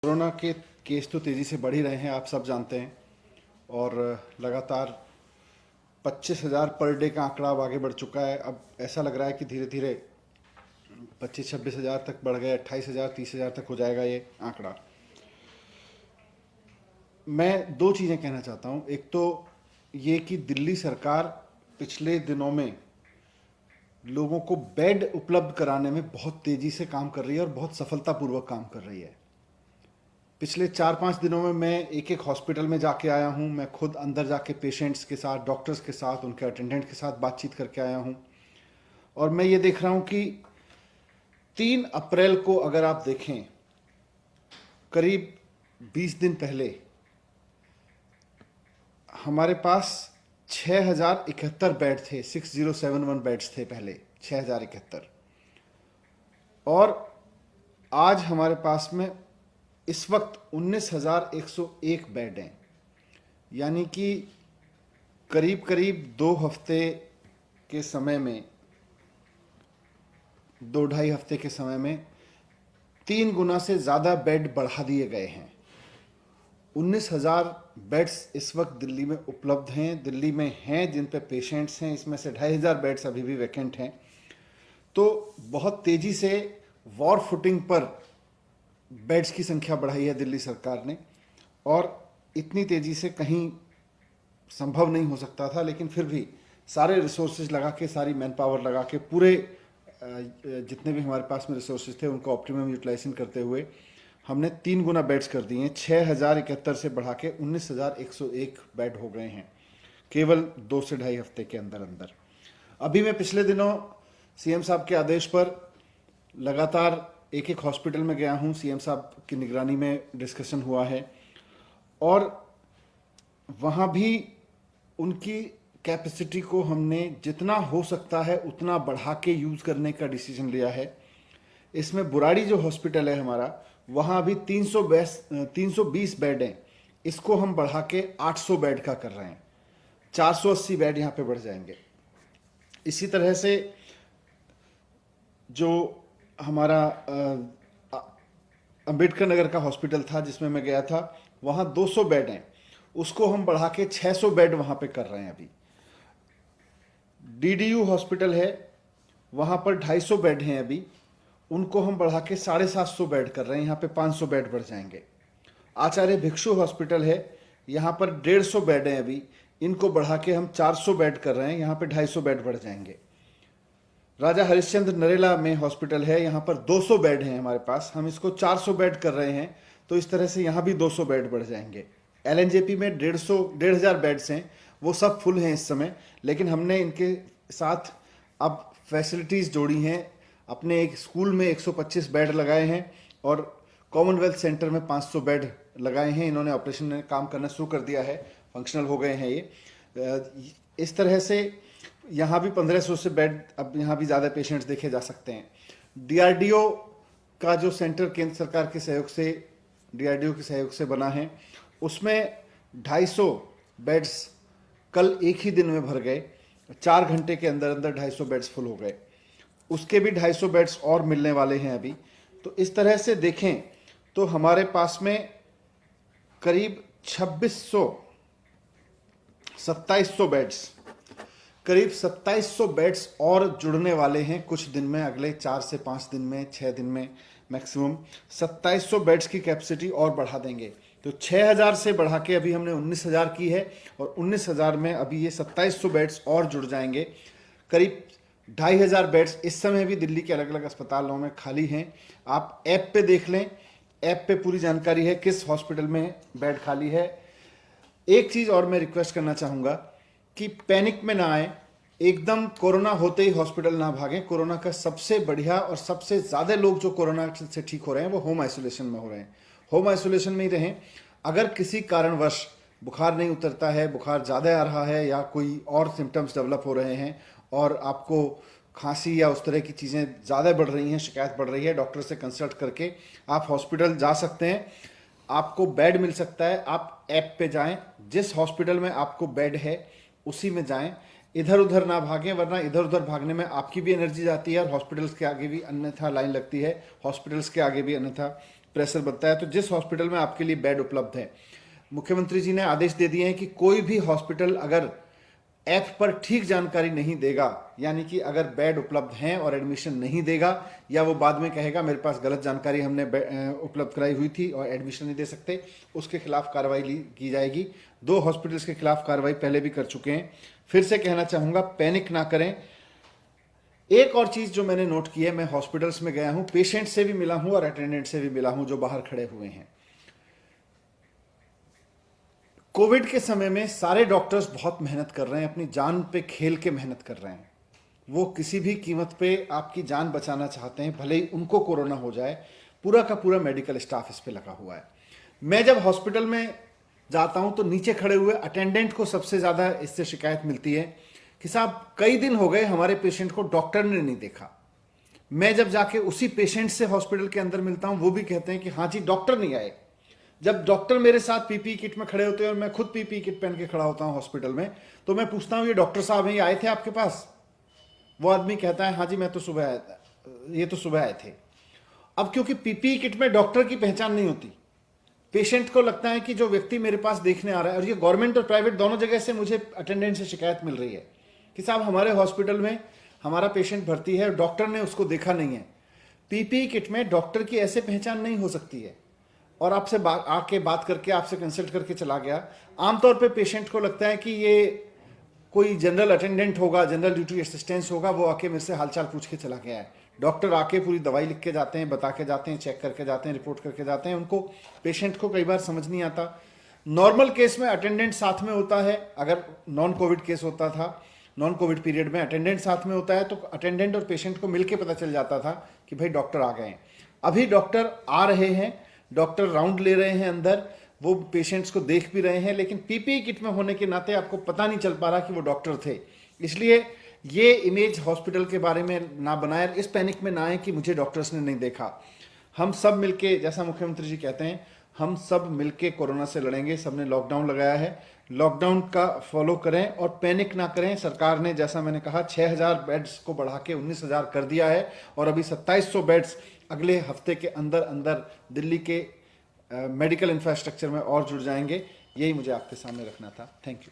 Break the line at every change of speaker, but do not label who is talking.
Corona के case तो तेज़ी से बढ़ ही रहे हैं, आप सब जानते हैं। और लगातार 25,000 पर डे का आंकड़ा अब आगे बढ़ चुका है। अब ऐसा लग रहा है कि धीरे धीरे 25-26,000 तक बढ़ गए, 28,000 30,000 तक हो जाएगा ये आंकड़ा। मैं दो चीज़ें कहना चाहता हूँ। एक तो ये कि दिल्ली सरकार पिछले दिनों में लोगों को बेड उपलब्ध कराने में बहुत तेज़ी से काम कर रही है और बहुत सफलतापूर्वक काम कर रही है। पिछले 4-5 दिनों में मैं एक एक हॉस्पिटल में जाके आया हूँ। मैं खुद अंदर जाके पेशेंट्स के साथ, डॉक्टर्स के साथ, उनके अटेंडेंट के साथ बातचीत करके आया हूँ। और मैं ये देख रहा हूँ कि 3 अप्रैल को अगर आप देखें, करीब 20 दिन पहले हमारे पास 6,071 बेड थे। 6071 बेड्स थे पहले, 6,071। और आज हमारे पास में इस वक्त 19,101 बेड हैं। यानी कि करीब करीब 2 हफ्ते के समय में, 2-2.5 हफ्ते के समय में 3 गुना से ज़्यादा बेड बढ़ा दिए गए हैं। 19,000 बेड्स इस वक्त दिल्ली में उपलब्ध हैं, दिल्ली में हैं, जिन पे पेशेंट्स हैं। इसमें से 2,500 बेड्स अभी भी वैकेंट हैं। तो बहुत तेज़ी से वॉर फुटिंग पर बेड्स की संख्या बढ़ाई है दिल्ली सरकार ने। और इतनी तेज़ी से कहीं संभव नहीं हो सकता था, लेकिन फिर भी सारे रिसोर्सेज लगा के, सारी मैन पावर लगा के, पूरे जितने भी हमारे पास में रिसोर्सेज थे उनको ऑप्टिमम यूटिलाइजेशन करते हुए हमने 3 गुना बेड्स कर दिए हैं। 6,071 से बढ़ा के 19,101 बेड हो गए हैं केवल 2 से 2.5 हफ्ते के अंदर अंदर। अभी मैं पिछले दिनों सीएम साहब के आदेश पर लगातार एक एक हॉस्पिटल में गया हूँ। सीएम साहब की निगरानी में डिस्कशन हुआ है और वहाँ भी उनकी कैपेसिटी को हमने जितना हो सकता है उतना बढ़ा के यूज़ करने का डिसीजन लिया है। इसमें बुराड़ी जो हॉस्पिटल है हमारा, वहाँ अभी 320 बेड हैं। इसको हम बढ़ा के 800 बेड का कर रहे हैं। 480 बेड यहाँ पे बढ़ जाएंगे। इसी तरह से जो हमारा अंबेडकर नगर का हॉस्पिटल था जिसमें मैं गया था, वहाँ 200 बेड हैं। उसको हम बढ़ा के 600 बेड वहाँ पे कर रहे हैं अभी। डीडीयू हॉस्पिटल है, वहाँ पर 250 बेड हैं अभी। उनको हम बढ़ा के 750 बेड कर रहे हैं। यहाँ पे 500 बेड बढ़ जाएंगे। आचार्य भिक्षु हॉस्पिटल है, यहाँ पर 150 बेड हैं अभी। इनको बढ़ा के हम 400 बेड कर रहे हैं। यहाँ पे 250 बेड बढ़ जाएंगे। राजा हरिश्चंद्र नरेला में हॉस्पिटल है, यहाँ पर 200 बेड हैं हमारे पास। हम इसको 400 बेड कर रहे हैं, तो इस तरह से यहाँ भी 200 बेड बढ़ जाएंगे। एलएनजेपी में 1,500 बेड्स हैं, वो सब फुल हैं इस समय। लेकिन हमने इनके साथ अब फैसिलिटीज़ जोड़ी हैं। अपने एक स्कूल में 125 बेड लगाए हैं और कॉमनवेल्थ सेंटर में 500 बेड लगाए हैं। इन्होंने ऑपरेशन में काम करना शुरू कर दिया है, फंक्शनल हो गए हैं ये। इस तरह से यहाँ भी 1,500 से बेड, अब यहाँ भी ज़्यादा पेशेंट्स देखे जा सकते हैं। डीआरडीओ का जो सेंटर केंद्र सरकार के सहयोग से, डीआरडीओ के सहयोग से बना है, उसमें 250 बेड्स कल एक ही दिन में भर गए। 4 घंटे के अंदर अंदर 250 बेड्स फुल हो गए। उसके भी 250 बेड्स और मिलने वाले हैं अभी। तो इस तरह से देखें तो हमारे पास में करीब 2700 बेड्स, करीब 2700 बेड्स और जुड़ने वाले हैं कुछ दिन में, अगले 4 से 5 दिन में, 6 दिन में मैक्सिमम 2700 बेड्स की कैपेसिटी और बढ़ा देंगे। तो 6,000 से बढ़ा के अभी हमने 19,000 की है और 19,000 में अभी ये 2700 बेड्स और जुड़ जाएंगे। करीब 2,500 बेड्स इस समय भी दिल्ली के अलग अलग अस्पतालों में खाली हैं। आप ऐप पे देख लें, ऐप पे पूरी जानकारी है किस हॉस्पिटल में बेड खाली है। एक चीज़ और मैं रिक्वेस्ट करना चाहूँगा कि पैनिक में ना आए, एकदम कोरोना होते ही हॉस्पिटल ना भागें। कोरोना का सबसे बढ़िया और सबसे ज़्यादा लोग जो कोरोना से ठीक हो रहे हैं वो होम आइसोलेशन में हो रहे हैं। होम आइसोलेशन में ही रहें। अगर किसी कारणवश बुखार नहीं उतरता है, बुखार ज़्यादा आ रहा है या कोई और सिम्टम्स डेवलप हो रहे हैं और आपको खांसी या उस तरह की चीज़ें ज़्यादा बढ़ रही हैं, शिकायत बढ़ रही है, डॉक्टर से कंसल्ट करके आप हॉस्पिटल जा सकते हैं। आपको बेड मिल सकता है। आप ऐप पे जाएं, जिस हॉस्पिटल में आपको बेड है उसी में जाएं। इधर उधर ना भागें, वरना इधर उधर भागने में आपकी भी एनर्जी जाती है और हॉस्पिटल्स के आगे भी अन्यथा लाइन लगती है, हॉस्पिटल्स के आगे भी अन्यथा प्रेशर बनता है। तो जिस हॉस्पिटल में आपके लिए बेड उपलब्ध है, मुख्यमंत्री जी ने आदेश दे दिए हैं कि कोई भी हॉस्पिटल अगर ऐप पर ठीक जानकारी नहीं देगा, यानी कि अगर बेड उपलब्ध हैं और एडमिशन नहीं देगा, या वो बाद में कहेगा मेरे पास गलत जानकारी हमने उपलब्ध कराई हुई थी और एडमिशन नहीं दे सकते, उसके खिलाफ कार्रवाई की जाएगी। 2 हॉस्पिटल्स के खिलाफ कार्रवाई पहले भी कर चुके हैं। फिर से कहना चाहूंगा, पैनिक ना करें। एक और चीज जो मैंने नोट की है, मैं हॉस्पिटल्स में गया हूं, पेशेंट से भी मिला हूं और अटेंडेंट से भी मिला हूं जो बाहर खड़े हुए हैं। कोविड के समय में सारे डॉक्टर्स बहुत मेहनत कर रहे हैं, अपनी जान पे खेल के मेहनत कर रहे हैं। वो किसी भी कीमत पे आपकी जान बचाना चाहते हैं, भले ही उनको कोरोना हो जाए। पूरा का पूरा मेडिकल स्टाफ इस पे लगा हुआ है। मैं जब हॉस्पिटल में जाता हूं तो नीचे खड़े हुए अटेंडेंट को सबसे ज्यादा इससे शिकायत मिलती है कि साहब कई दिन हो गए हमारे पेशेंट को डॉक्टर ने नहीं देखा। मैं जब जाके उसी पेशेंट से हॉस्पिटल के अंदर मिलता हूं, वो भी कहते हैं कि हाँ जी डॉक्टर नहीं आए। जब डॉक्टर मेरे साथ पीपी किट में खड़े होते हैं और मैं खुद पीपी किट पहन के खड़ा होता हूं हॉस्पिटल में, तो मैं पूछता हूं ये डॉक्टर साहब हैं, ये आए थे आपके पास? वो आदमी कहता है हाँ जी मैं तो सुबह आया था, ये तो सुबह आए थे। अब क्योंकि पीपी किट में डॉक्टर की पहचान नहीं होती, पेशेंट को लगता है कि जो व्यक्ति मेरे पास देखने आ रहा है, और ये गवर्नमेंट और प्राइवेट दोनों जगह से मुझे अटेंडेंट से शिकायत मिल रही है कि साहब हमारे हॉस्पिटल में हमारा पेशेंट भर्ती है, डॉक्टर ने उसको देखा नहीं है। पीपी किट में डॉक्टर की ऐसे पहचान नहीं हो सकती है, और आपसे आके बात करके आपसे कंसल्ट करके चला गया। आमतौर पे पेशेंट को लगता है कि ये कोई जनरल अटेंडेंट होगा, जनरल ड्यूटी असिस्टेंस होगा, वो आके मेरे से हालचाल पूछ के चला गया है। डॉक्टर आके पूरी दवाई लिख के जाते हैं, बता के जाते हैं, चेक करके जाते हैं, रिपोर्ट करके जाते हैं। उनको पेशेंट को कई बार समझ नहीं आता। नॉर्मल केस में अटेंडेंट साथ में होता है, अगर नॉन कोविड केस होता था, नॉन कोविड पीरियड में अटेंडेंट साथ में होता है, तो अटेंडेंट और पेशेंट को मिलकर पता चल जाता था कि भाई डॉक्टर आ गए हैं। अभी डॉक्टर आ रहे हैं, डॉक्टर राउंड ले रहे हैं अंदर, वो पेशेंट्स को देख भी रहे हैं, लेकिन पीपी किट में होने के नाते आपको पता नहीं चल पा रहा कि वो डॉक्टर थे। इसलिए ये इमेज हॉस्पिटल के बारे में ना बनाए, इस पैनिक में ना आए कि मुझे डॉक्टर्स ने नहीं देखा। हम सब मिलके, जैसा मुख्यमंत्री जी कहते हैं, हम सब मिलके कोरोना से लड़ेंगे। सबने लॉकडाउन लगाया है, लॉकडाउन का फॉलो करें और पैनिक ना करें। सरकार ने, जैसा मैंने कहा, 6000 बेड्स को बढ़ा के 19000 कर दिया है, और अभी 2700 बेड्स अगले हफ्ते के अंदर अंदर दिल्ली के मेडिकल इंफ्रास्ट्रक्चर में और जुड़ जाएंगे। यही मुझे आपके सामने रखना था। Thank you.